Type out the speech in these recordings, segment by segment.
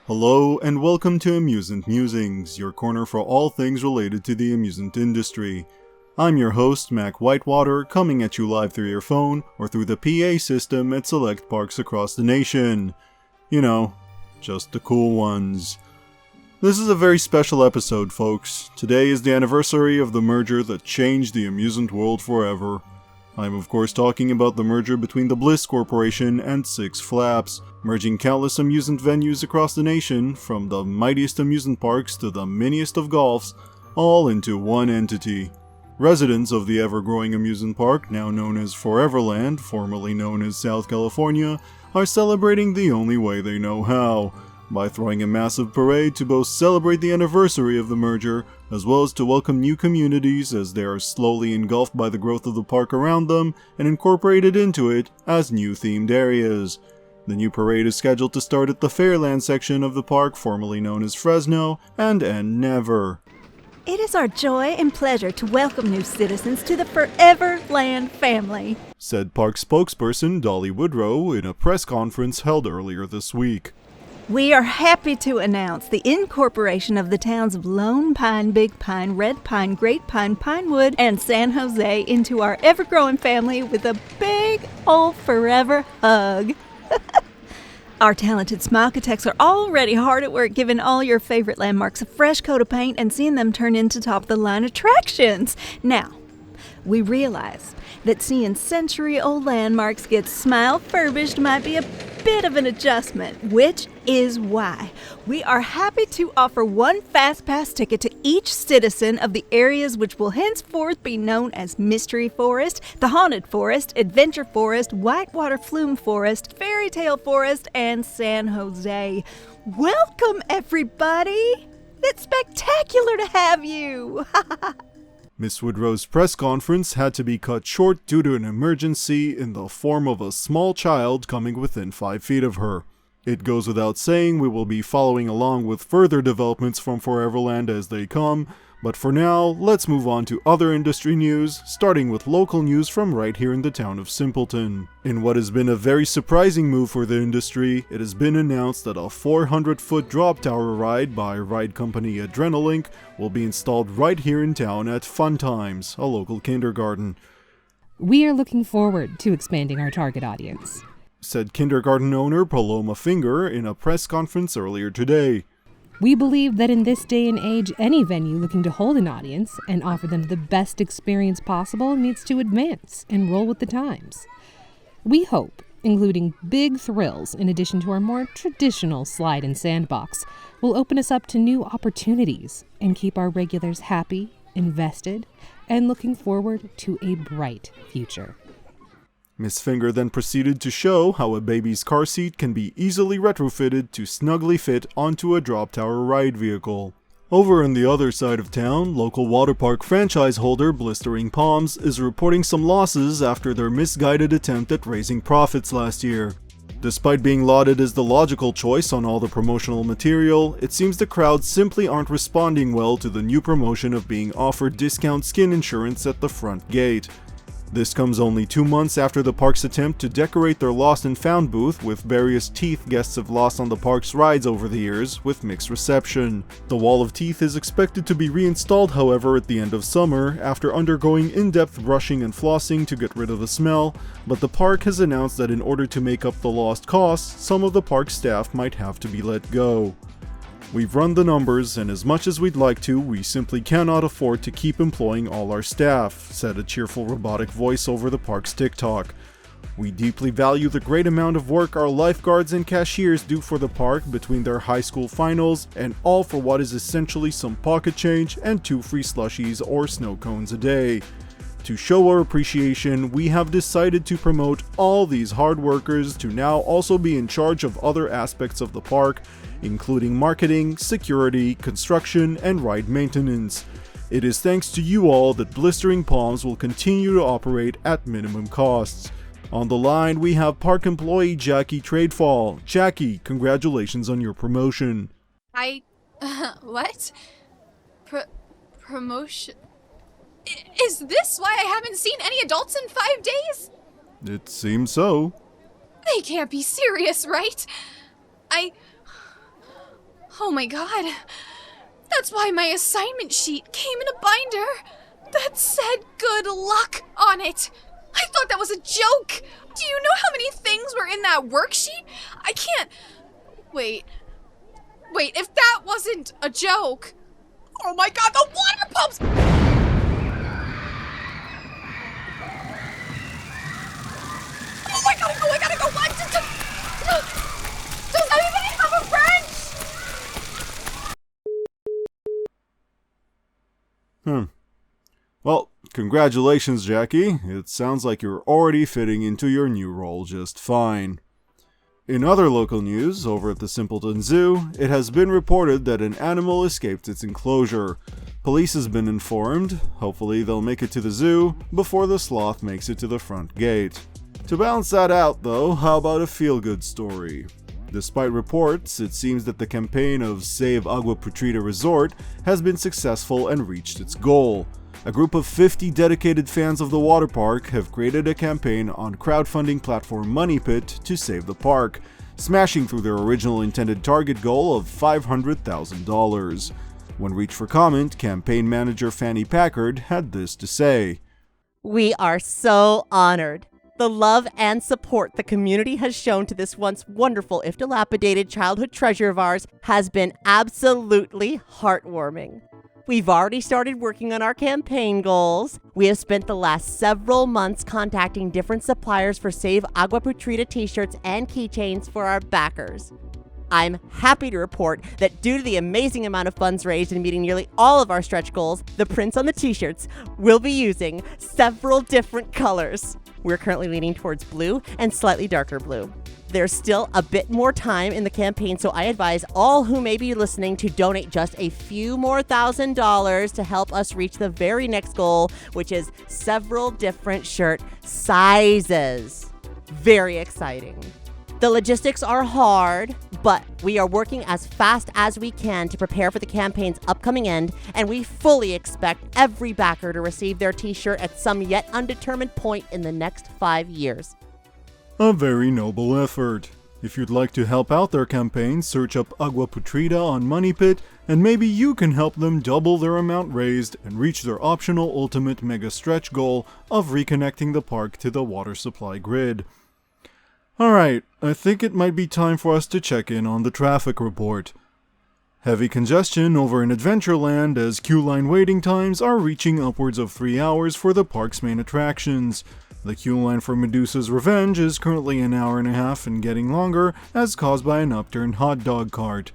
Hello and welcome to Amusement Musings, your corner for all things related to the amusement industry. I'm your host, Mack Whitewater, coming at you live through your phone or through the PA system at select parks across the nation. You know, just the cool ones. This is a very special episode, folks. Today is the anniversary of the merger that changed the amusement world forever. I'm of course talking about the merger between the Bliss Corporation and Six Flaps, merging countless amusement venues across the nation, from the mightiest amusement parks to the miniest of golfs, all into one entity. Residents of the ever-growing amusement park, now known as Foreverland, formerly known as South California, are celebrating the only way they know how, by throwing a massive parade to both celebrate the anniversary of the merger, as well as to welcome new communities as they are slowly engulfed by the growth of the park around them and incorporated into it as new themed areas. The new parade is scheduled to start at the Fairland section of the park, formerly known as Fresno, and end never. It is our joy and pleasure to welcome new citizens to the Foreverland family, said park spokesperson Dolly Woodrow in a press conference held earlier this week. We are happy to announce the incorporation of the towns of Lone Pine, Big Pine, Red Pine, Great Pine, Pinewood, and San Jose into our ever-growing family with a big old forever hug. Our talented Smilecatechs are already hard at work giving all your favorite landmarks a fresh coat of paint and seeing them turn into top-of-the-line attractions. Now, we realize that seeing century-old landmarks get smile-furbished might be a bit of an adjustment, which is why we are happy to offer one Fast Pass ticket to each citizen of the areas which will henceforth be known as Mystery Forest, the Haunted Forest, Adventure Forest, Whitewater Flume Forest, Fairy Tale Forest, and San Jose. Welcome, everybody! It's spectacular to have you! Miss Woodrow's press conference had to be cut short due to an emergency in the form of a small child coming within 5 feet of her. It goes without saying we will be following along with further developments from Foreverland as they come, but for now, let's move on to other industry news, starting with local news from right here in the town of Simpleton. In what has been a very surprising move for the industry, it has been announced that a 400-foot drop tower ride by ride company Adrenalink will be installed right here in town at Fun Times, a local kindergarten. We are looking forward to expanding our target audience, said kindergarten owner Paloma in a press conference earlier today. We believe that in this day and age, any venue looking to hold an audience and offer them the best experience possible needs to advance and roll with the times. We hope, including big thrills in addition to our more traditional slide and sandbox, will open us up to new opportunities and keep our regulars happy, invested, and looking forward to a bright future. Miss Finger then proceeded to show how a baby's car seat can be easily retrofitted to snugly fit onto a drop tower ride vehicle. Over on the other side of town, local water park franchise holder Blistering Palms is reporting some losses after their misguided attempt at raising profits last year. Despite being lauded as the logical choice on all the promotional material, it seems the crowd simply aren't responding well to the new promotion of being offered discount skin insurance at the front gate. This comes only 2 months after the park's attempt to decorate their Lost and Found booth with various teeth guests have lost on the park's rides over the years, with mixed reception. The wall of teeth is expected to be reinstalled, however, at the end of summer, after undergoing in-depth brushing and flossing to get rid of the smell, but the park has announced that in order to make up the lost costs, some of the park staff might have to be let go. We've run the numbers, and as much as we'd like to, we simply cannot afford to keep employing all our staff, said a cheerful robotic voice over the park's TikTok. We deeply value the great amount of work our lifeguards and cashiers do for the park between their high school finals, and all for what is essentially some pocket change and 2 free slushies or snow cones a day. To show our appreciation, we have decided to promote all these hard workers to now also be in charge of other aspects of the park, including marketing, security, construction, and ride maintenance. It is thanks to you all that Blistering Palms will continue to operate at minimum costs. On the line, we have park employee Jackie Tradefall. Jackie, congratulations on your promotion. What? Promotion? Is this why I haven't seen any adults in 5 days? It seems so. They can't be serious, right? Oh my god. That's why my assignment sheet came in a binder that said good luck on it. I thought that was a joke. Do you know how many things were in that worksheet? I can't... Wait, if that wasn't a joke... Oh my god, the water pumps! Oh, I gotta go! What? Does anybody have a wrench? Well, congratulations, Jackie. It sounds like you're already fitting into your new role just fine. In other local news, over at the Simpleton Zoo, it has been reported that an animal escaped its enclosure. Police has been informed. Hopefully they'll make it to the zoo before the sloth makes it to the front gate. To balance that out, though, how about a feel-good story? Despite reports, it seems that the campaign of Save Agua Putrida Resort has been successful and reached its goal. A group of 50 dedicated fans of the water park have created a campaign on crowdfunding platform MoneyPit to save the park, smashing through their original intended target goal of $500,000. When reached for comment, campaign manager Fanny Packard had this to say. We are so honored. The love and support the community has shown to this once wonderful, if dilapidated, childhood treasure of ours has been absolutely heartwarming. We've already started working on our campaign goals. We have spent the last several months contacting different suppliers for Save Agua Putrida t-shirts and keychains for our backers. I'm happy to report that due to the amazing amount of funds raised and meeting nearly all of our stretch goals, the prints on the t-shirts will be using several different colors. We're currently leaning towards blue and slightly darker blue. There's still a bit more time in the campaign, so I advise all who may be listening to donate just a few more $1,000s to help us reach the very next goal, which is several different shirt sizes. Very exciting. The logistics are hard, but we are working as fast as we can to prepare for the campaign's upcoming end, and we fully expect every backer to receive their t-shirt at some yet undetermined point in the next 5 years. A very noble effort. If you'd like to help out their campaign, search up Agua Putrida on MoneyPit, and maybe you can help them double their amount raised and reach their optional ultimate mega stretch goal of reconnecting the park to the water supply grid. Alright, I think it might be time for us to check in on the traffic report. Heavy congestion over in Adventureland as queue line waiting times are reaching upwards of 3 hours for the park's main attractions. The queue line for Medusa's Revenge is currently an hour and a half and getting longer as caused by an upturned hot dog cart.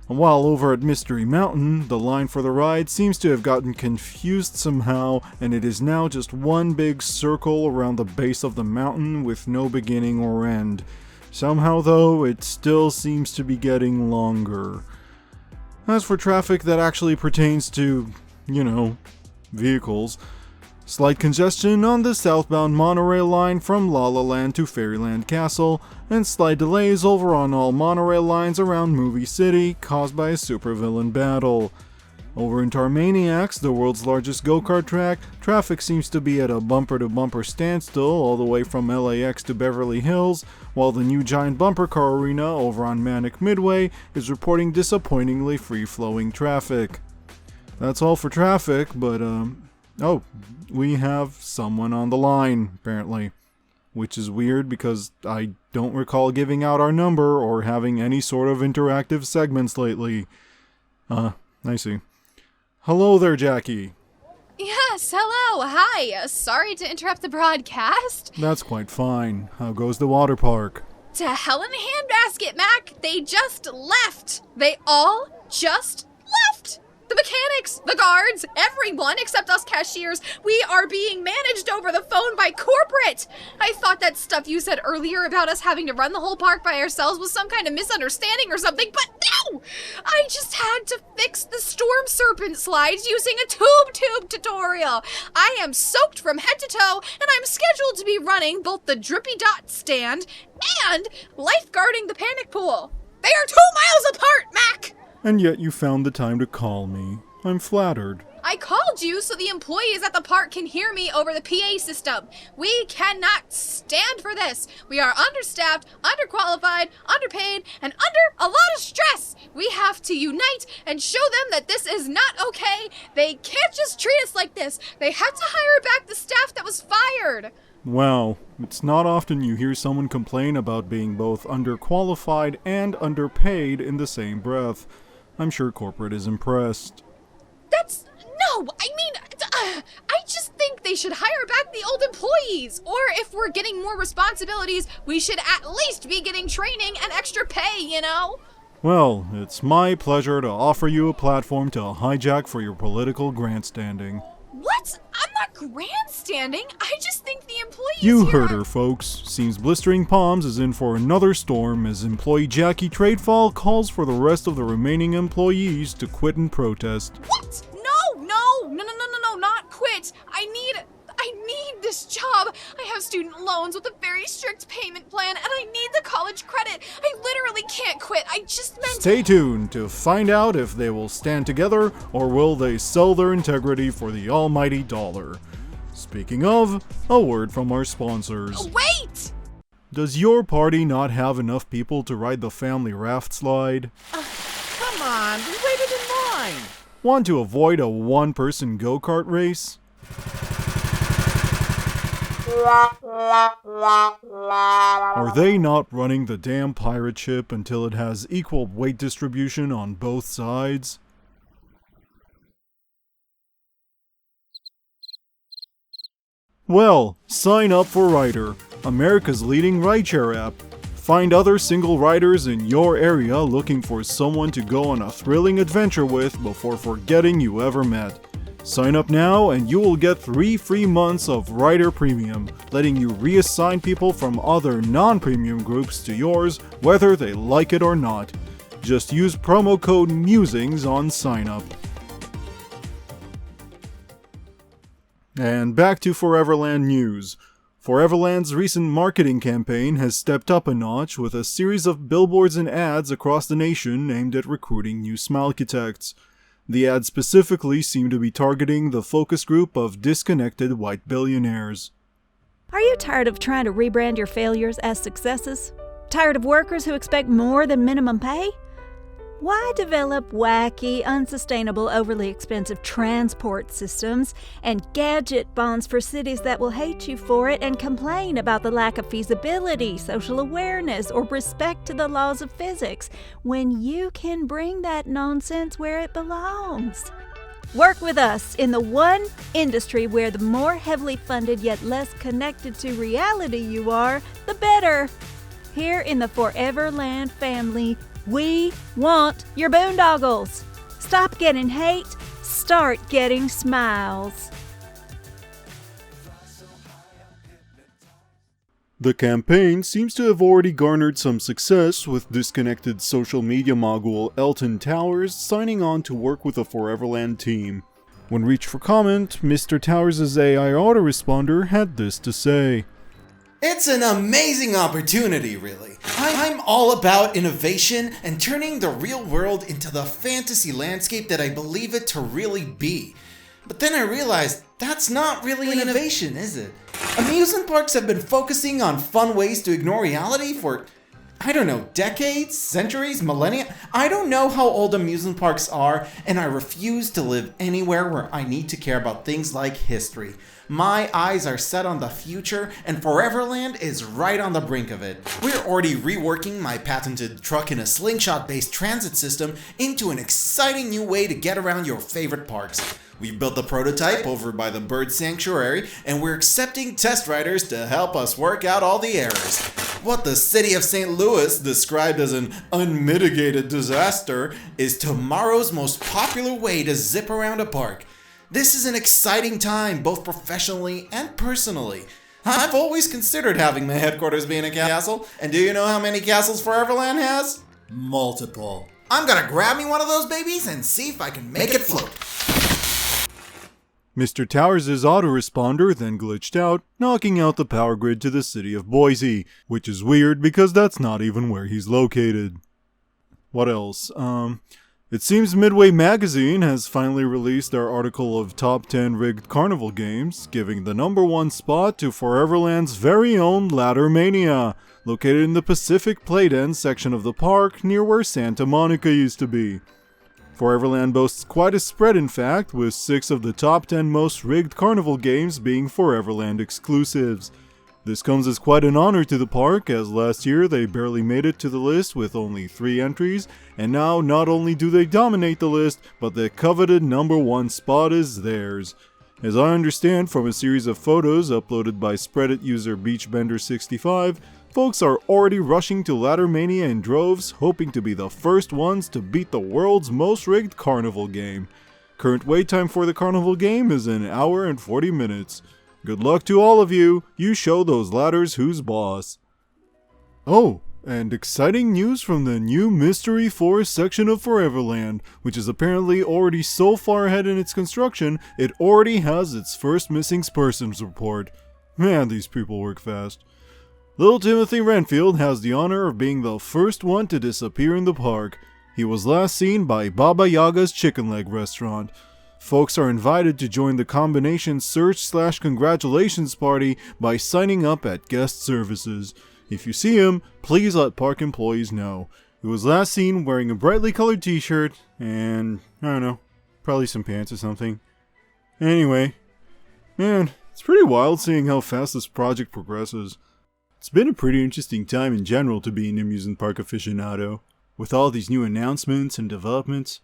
While over at Mystery Mountain, the line for the ride seems to have gotten confused somehow, and it is now just one big circle around the base of the mountain with no beginning or end. Somehow though, it still seems to be getting longer. As for traffic that actually pertains to, vehicles, slight congestion on the southbound monorail line from La La Land to Fairyland Castle, and slight delays over on all monorail lines around Movie City caused by a supervillain battle. Over in Tarmaniacs, the world's largest go-kart track, traffic seems to be at a bumper-to-bumper standstill all the way from LAX to Beverly Hills, while the new giant bumper car arena over on Manic Midway is reporting disappointingly free-flowing traffic. That's all for traffic, but we have someone on the line, apparently. Which is weird because I don't recall giving out our number or having any sort of interactive segments lately. I see. Hello there, Jackie. Yes, hello, hi. Sorry to interrupt the broadcast. That's quite fine. How goes the water park? To hell in a handbasket, Mack. They just left. They all just left. The mechanics, the guards, everyone except us cashiers, we are being managed over the phone by corporate. I thought that stuff you said earlier about us having to run the whole park by ourselves was some kind of misunderstanding or something, but no! I just had to fix the storm serpent slides using a tube tutorial. I am soaked from head to toe, and I'm scheduled to be running both the drippy dot stand and lifeguarding the panic pool. They are 2 miles apart, Mack! And yet you found the time to call me. I'm flattered. I called you so the employees at the park can hear me over the PA system. We cannot stand for this. We are understaffed, underqualified, underpaid, and under a lot of stress. We have to unite and show them that this is not okay. They can't just treat us like this. They have to hire back the staff that was fired. Wow, it's not often you hear someone complain about being both underqualified and underpaid in the same breath. I'm sure corporate is impressed. I just think they should hire back the old employees. Or if we're getting more responsibilities, we should at least be getting training and extra pay, you know? Well, it's my pleasure to offer you a platform to hijack for your political grandstanding. What? I'm not grandstanding. I just think the employees You here heard her, folks. Seems Blistering Palms is in for another storm as employee Jackie Tradefall calls for the rest of the remaining employees to quit and protest. What? No, not quit. I need this job. I have student loans with a very strict payment plan, and I need the college credit. I literally can't quit. I just meant... Stay tuned to find out if they will stand together or will they sell their integrity for the almighty dollar. Speaking of, a word from our sponsors. Wait! Does your party not have enough people to ride the family raft slide? Come on, we waited in line. Want to avoid a one-person go-kart race? Are they not running the damn pirate ship until it has equal weight distribution on both sides? Well, sign up for Ryder, America's leading rideshare app. Find other single riders in your area looking for someone to go on a thrilling adventure with before forgetting you ever met. Sign up now and you will get 3 free months of Ryder Premium, letting you reassign people from other non-premium groups to yours whether they like it or not. Just use promo code MUSINGS on sign up. And back to Foreverland news. Foreverland's recent marketing campaign has stepped up a notch with a series of billboards and ads across the nation aimed at recruiting new smilecitects. The ads specifically seem to be targeting the focus group of disconnected white billionaires. Are you tired of trying to rebrand your failures as successes? Tired of workers who expect more than minimum pay? Why develop wacky, unsustainable, overly expensive transport systems and gadget bonds for cities that will hate you for it and complain about the lack of feasibility, social awareness, or respect to the laws of physics when you can bring that nonsense where it belongs? Work with us in the one industry where the more heavily funded yet less connected to reality you are, the better. Here in the Foreverland family, we want your boondoggles. Stop getting hate, start getting smiles. The campaign seems to have already garnered some success, with disconnected social media mogul Elton Towers signing on to work with the Foreverland team. When reached for comment, Mr. Towers' AI autoresponder had this to say. It's an amazing opportunity, really. I'm all about innovation and turning the real world into the fantasy landscape that I believe it to really be. But then I realized that's not really innovation, is it? Amusement parks have been focusing on fun ways to ignore reality for, I don't know, decades, centuries, millennia? I don't know how old amusement parks are, and I refuse to live anywhere where I need to care about things like history. My eyes are set on the future, and Foreverland is right on the brink of it. We're already reworking my patented truck in a slingshot-based transit system into an exciting new way to get around your favorite parks. We've built the prototype over by the bird sanctuary, and we're accepting test riders to help us work out all the errors. What the city of St. Louis described as an unmitigated disaster is tomorrow's most popular way to zip around a park. This is an exciting time, both professionally and personally. I've always considered having my headquarters be in a castle, and do you know how many castles Foreverland has? Multiple. I'm gonna grab me one of those babies and see if I can make it float. Mr. Towers' autoresponder then glitched out, knocking out the power grid to the city of Boise, which is weird because that's not even where he's located. What else? It seems Midway Magazine has finally released their article of top 10 rigged carnival games, giving the number 1 spot to Foreverland's very own Ladder Mania, located in the Pacific Playden section of the park near where Santa Monica used to be. Foreverland boasts quite a spread, in fact, with 6 of the top 10 most rigged carnival games being Foreverland exclusives. This comes as quite an honor to the park, as last year they barely made it to the list with only 3 entries, and now not only do they dominate the list, but the coveted number 1 spot is theirs. As I understand from a series of photos uploaded by Spreadit user Beachbender65, folks are already rushing to Ladder Mania in droves, hoping to be the first ones to beat the world's most rigged carnival game. Current wait time for the carnival game is an hour and 40 minutes. Good luck to all of you. You show those ladders who's boss. Oh, and exciting news from the new Mystery Forest section of Foreverland, which is apparently already so far ahead in its construction, it already has its first missing persons report. Man, these people work fast. Little Timothy Renfield has the honor of being the first one to disappear in the park. He was last seen by Baba Yaga's Chicken Leg restaurant. Folks are invited to join the combination search/congratulations party by signing up at guest services. If you see him, please let park employees know. He was last seen wearing a brightly colored t-shirt and, I don't know, probably some pants or something. Anyway, man, it's pretty wild seeing how fast this project progresses. It's been a pretty interesting time in general to be an amusement park aficionado. With all these new announcements and developments,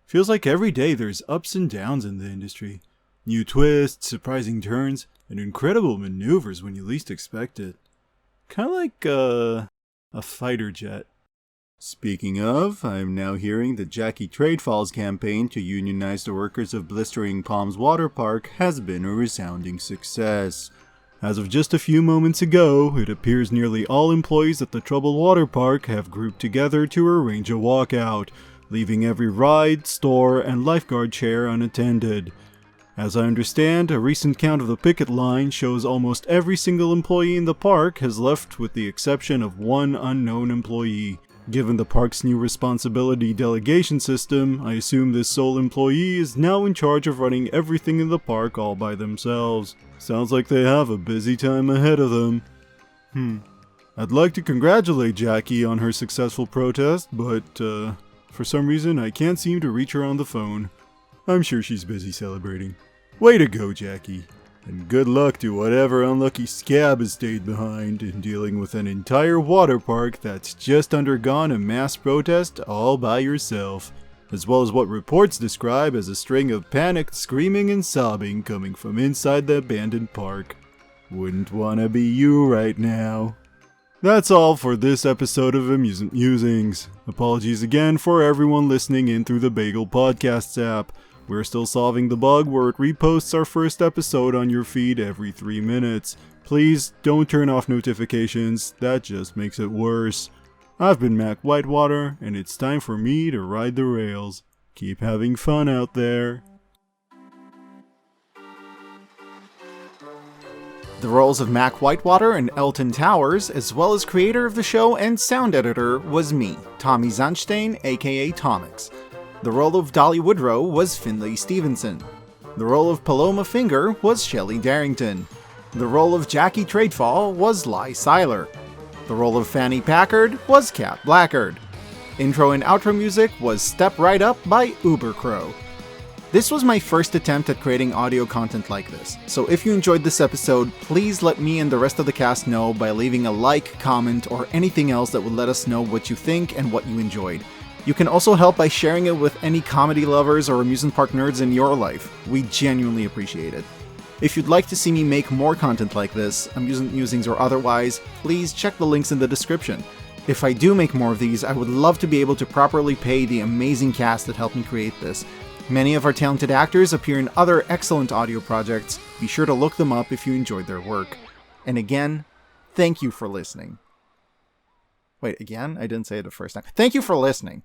feels like every day there's ups and downs in the industry. New twists, surprising turns, and incredible maneuvers when you least expect it. Kinda like, a fighter jet. Speaking of, I'm now hearing that Jackie Tradefall's campaign to unionize the workers of Blistering Palms Water Park has been a resounding success. As of just a few moments ago, it appears nearly all employees at the troubled water park have grouped together to arrange a walkout, leaving every ride, store, and lifeguard chair unattended. As I understand, a recent count of the picket line shows almost every single employee in the park has left with the exception of one unknown employee. Given the park's new responsibility delegation system, I assume this sole employee is now in charge of running everything in the park all by themselves. Sounds like they have a busy time ahead of them. I'd like to congratulate Jackie on her successful protest, but, for some reason, I can't seem to reach her on the phone. I'm sure she's busy celebrating. Way to go, Jackie. And good luck to whatever unlucky scab has stayed behind in dealing with an entire water park that's just undergone a mass protest all by yourself, as well as what reports describe as a string of panicked screaming and sobbing coming from inside the abandoned park. Wouldn't wanna be you right now. That's all for this episode of Amusement Musings. Apologies again for everyone listening in through the Bagel Podcasts app. We're still solving the bug where it reposts our first episode on your feed every 3 minutes. Please don't turn off notifications, that just makes it worse. I've been Mack Whitewater, and it's time for me to ride the rails. Keep having fun out there. The roles of Mack Whitewater and Elton Towers, as well as creator of the show and sound editor, was me, Tomi Zandshtein, aka Tomix. The role of Dolly Woodrow was Finaly Stevenson. The role of Paloma Finger was Shelly Darrington. The role of Jackie Tradefall was Silar. The role of Fanny Packard was Cat Blackard. Intro and outro music was Step Right Up by Ubercrow. This was my first attempt at creating audio content like this, so if you enjoyed this episode, please let me and the rest of the cast know by leaving a like, comment, or anything else that would let us know what you think and what you enjoyed. You can also help by sharing it with any comedy lovers or amusement park nerds in your life. We genuinely appreciate it. If you'd like to see me make more content like this, Amusement Musings or otherwise, please check the links in the description. If I do make more of these, I would love to be able to properly pay the amazing cast that helped me create this. Many of our talented actors appear in other excellent audio projects. Be sure to look them up if you enjoyed their work. And again, thank you for listening. Wait, again? I didn't say it the first time. Thank you for listening.